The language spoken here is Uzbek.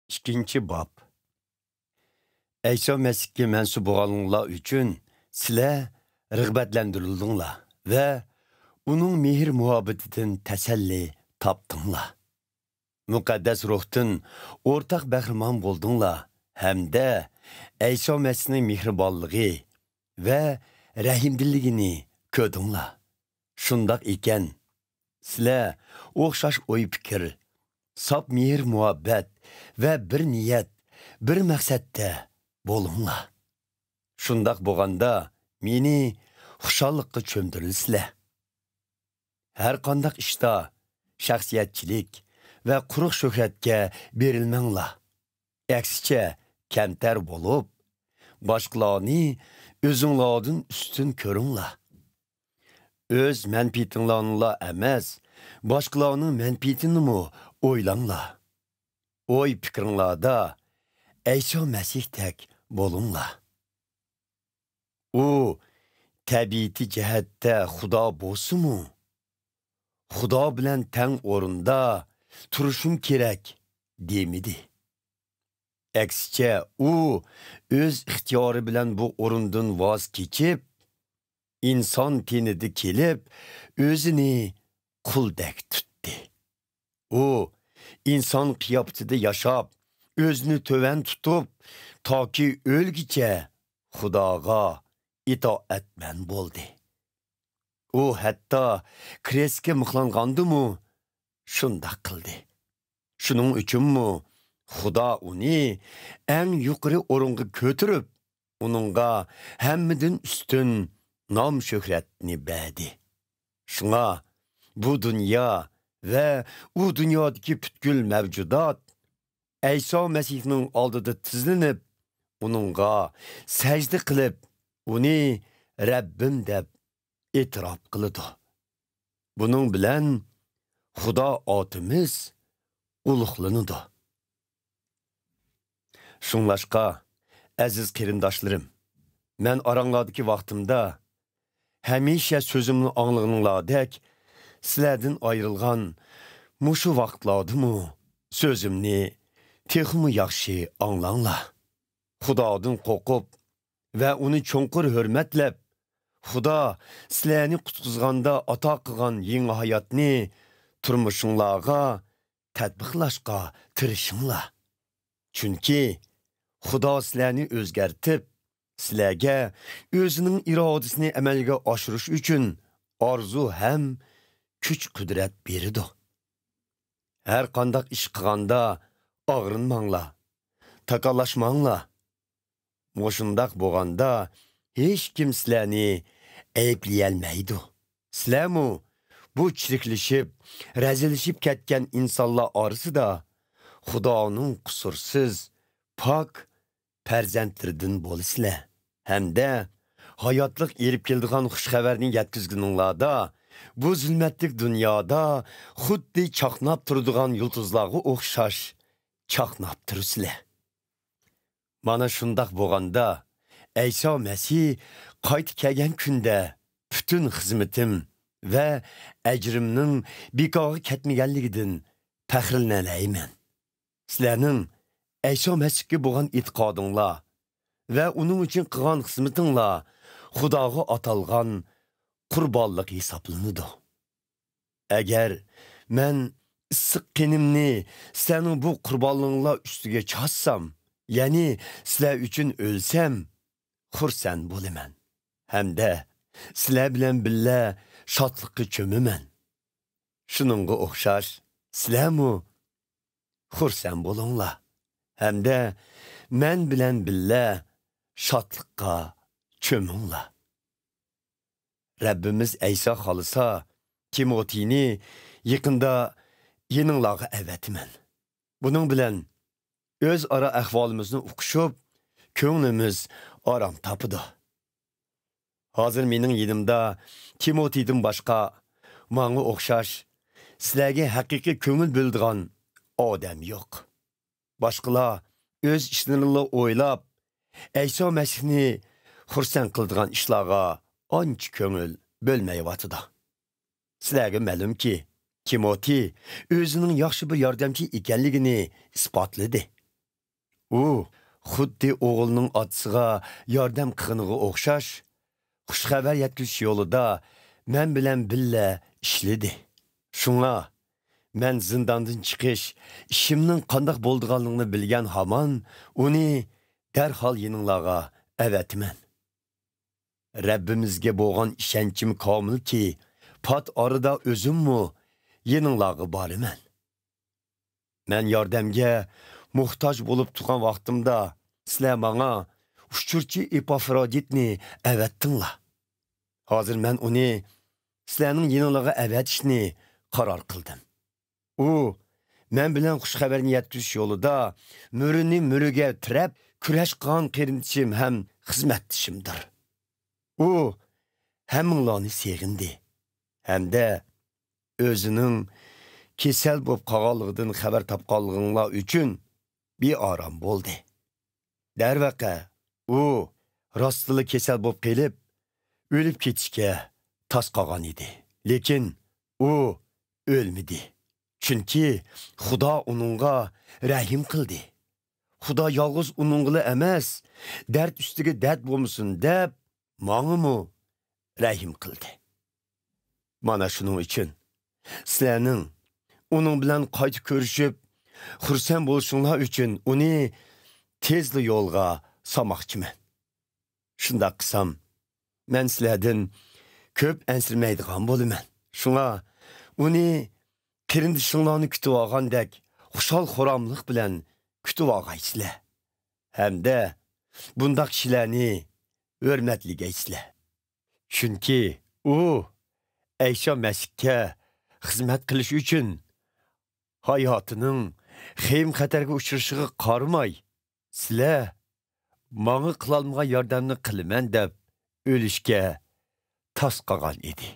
İkinci bab. İsa Mesih'e mensup bolğanlar üçün sizler rığbetlendirildinglar ve onun mehir muhabbetinden teselli tapdinglar. Mukaddes ruhtan ortak bəhrman boldinglar hamda İsa Mesih'in mehribonligi ve rahimdilligini ko'rdinglar. Shundoq ekan, sizlar o'xshash o'y fikr, sap mehr muhabbet ve bir niyet, bir maqsadda bo'linglar. Shundoq bo'lganda meni xushalliqqa cho'mdirilsizlar. Har qandaq ishda shaxsiyatchilik ve quruq shuhratga berilmanglar. Aksicha kamtar bo'lib, boshqalarni o'zinglardan ustun ko'ringlar. Öz menfiitinglarni emas, boshqalarning menfiitini o'ylanglar. O'y fikringlarda İsa Mesih'tek bo'linglar. U tabiati jihatda Xudo bo'lsa-mu, Xudo bilan teng o'rinda turishim kerak demidi. Aksicha u o'z ixtiyori bilan bu o'rindan voz kechib, inson tenida kelib, o'zini quldek tutdi. U inson qiyofatida yashab, o'zini töven tutup, toki o'lgicha Xudoga itoatman bo'ldi. U hatto kresga mixlangandimu shundoq qildi. Shuning uchunmi Xudo uni eng yuqori o'ringa ko'tarib, uningga hammadan ustun nom shuhratni berdi. Shunga bu dunyo ve u dunyodagi butkul mavjudot İsa Mesih'ning oldida tizlanib, uningga sajda qilib, uni Rabbim deb e'tirof qiladi. Buning bilan Xudo otimiz ulug'lanadi. Shunlashqa, aziz qarindoshlarim, men oranglardagi vaqtimda hamisha so'zimni anglag'inglardek sizlardan ayrilgan mushu vaqtlardimi so'zimni texmi yaxshi anglanglar. Xudodan qo'rqib ve uni cho'nqur hurmatlab, Xudo sizlarni qutqizganda ato qilgan yangi hayotni turmushinglarga tatbiqlashga tirishinglar. Chunki Xudo sizlarni o'zgartib, sizlarga o'zining irodasini amalga oshirish uchun orzu ham kuch-qudrat beradi. Her qandaq ish qilganda og'rinmanglar, takallashmanglar. Moshundaq bo'lganda hech kim sizlarni aybleyolmaydi. Sizlarmi bu chiriklashib, razilishib ketgan insonlar orasida Xudoning qusursiz, pok farzandlaridan bo'lisizlar. Hamda hayotlik erib keldigan xushxabarni yetkizguninglarda bu zulmatlik dunyoda xuddi chaqnab turadigan yulduzlarga o'xshash chaqnab tursizlar. Mana shundoq bo'lganda İsa Mesih qaytib kelgan kunda bütün xizmatim ve ajrimning bekorga ketmaganligidan faxrlanayman. Sizlarning İsa Mesihga bo'lgan e'tiqodinglar ve uning uchun qilgan xizmatinglar Xudoga atalgan qurbonlik hisoblanadi. Agar men issiq qenimni sening bu qurbonlig'inglar ustiga chassam, ya'ni sizlar uchun o'lsam, xursand bo'laman. Hamda sizlar bilan birga shodlikqa cho'maman. Shuningga o'xshash sizlarmi xursand bo'linglar. Hamda men bilan birga shodlikqa cho'minglar. Rabbimiz İsa xolisa Timotini yaqinda yeninglarga avatiman. Buning bilan öz ara ahvolimizni uqishib, ko'nglimiz orom topidi. Hozir mening yenimda Timotiydan boshqa menga o'xshash sizlarga haqiqiy ko'ngil bildigan odam yo'q. Boshqalar o'z ishlarini o'ylab, İsa Mesihni xursand qiladigan ishlarga ancha ko'ngil bo'lmayotidi. Sizlarga ma'lumki, Timoti o'zining yaxshi bir yordamchi ekanligini isbotladi. U xuddi o'g'lining otasiga yordam qilganiga o'xshash, xushxabar yetkizish yo'lida men bilan billa ishladi. Shunga men zindondan chiqish ishimning qandoq bo'lganligini bilgan hamon uni darhol yeninglarga avatman. Rabbimizga bo'lgan ishonchim komilki, pat orada o'zimmi yeninglarga boraman. Men yordamga muhtoj bo'lib turgan vaqtimda sizlar menga ushchurchi Epafroditni avatdinglar. Hozir men uni sizlarning yeninglarga avatishni qaror qildim. U men bilan xushxabarni yetkizish yo'lida mürünü mürüge tirab kurash qilgan qarindishim ham xizmatdishimdir. U hamminglarni seg'indi hamda o'zining kesal bo'lib qolganligidan xabar topganliginglar uchun beorom bo'ldi. Darvaqa u rostli kesal bo'lib qelib, o'lib ketishga tas qolgan edi. Lekin u o'lmadi. Chunki Xudo uningga rahim qildi. Xudo yolg'iz uningga emas, dard ustiga dard bo'lmasin deb menga rahim qildi. Mana shuning uchun sizlarning uning bilan qayta ko'rishib, xursand bo'lishinglar uchun uni tezli yo'lga solmoqchiman. Shunda qilsam, men sizlardan ko'p ansirmaydigan bo'laman. Shunga uni qarindishinglarni kutib olgandek xushol-xuramlik bilan kutib olgaysizlar. Hamda bundaq kishilarni hurmatligaysizlar. Chunki u Ayşe Masihga xizmat qilish uchun hayotining xeyim xatarga uchrashiga qaramay, sizlar menga qilolmagan yordamni qilaman deb o'lishga tas qolgan edi.